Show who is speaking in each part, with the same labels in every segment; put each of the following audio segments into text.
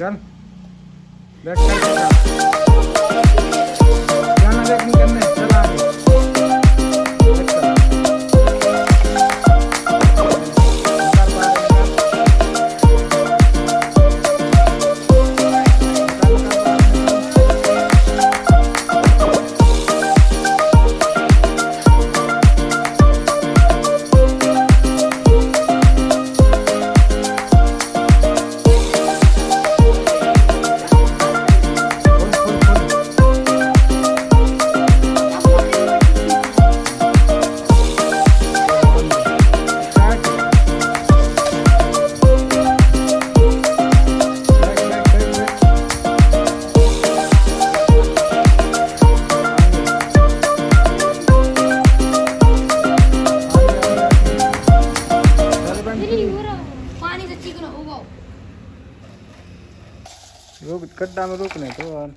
Speaker 1: चल बैक कर जाना देख निकलने चल आगे बैक कर। निकाल बाहर रोक गड्ढा में रोकने तो और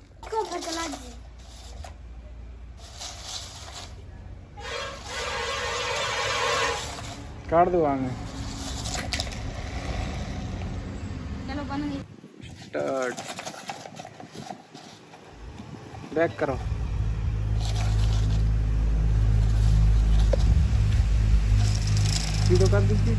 Speaker 1: काट दो आगे
Speaker 2: चलो बन गई
Speaker 1: स्टार्ट बैक करो सीधो कर दीजिए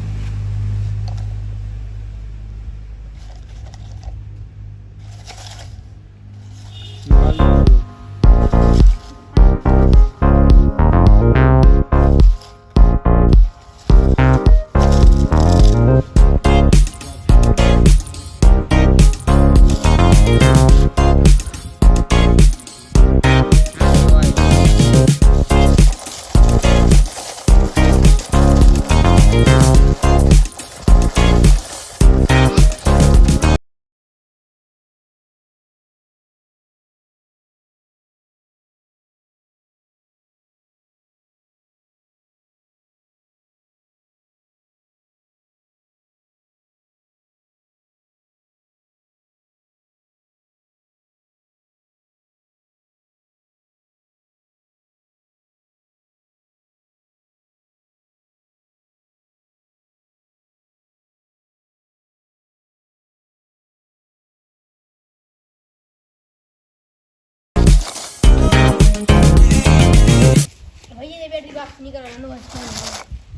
Speaker 2: भैया ये बैटरी वापस नहीं करना बस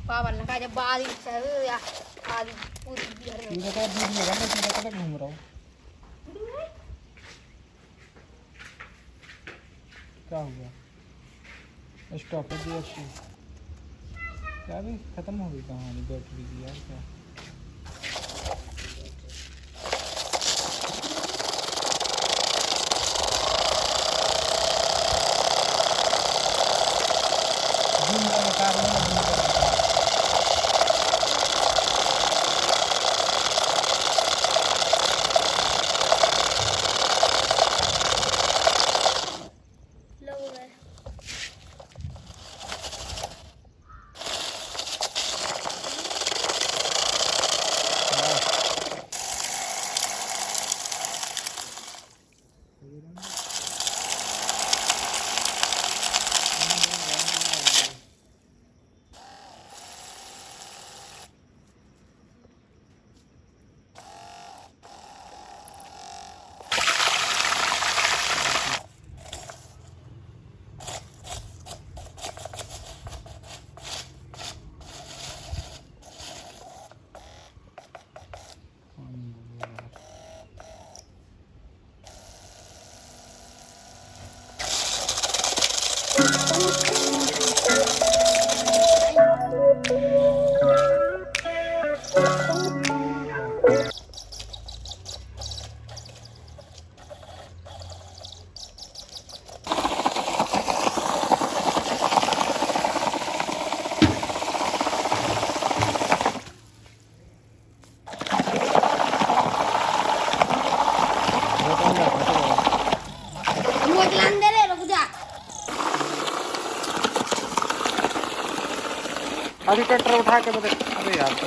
Speaker 2: पावर लगा जब बाद या आधी पूरी घर में
Speaker 1: सीधा कर दीजिए मैं सीधा कर घूम रहा हूँ क्या हुआ स्टॉप कर दिया क्या भी खत्म हो गई कहानी बैटरी की यार क्या अभी ट्रैक्टर उठा के अरे यार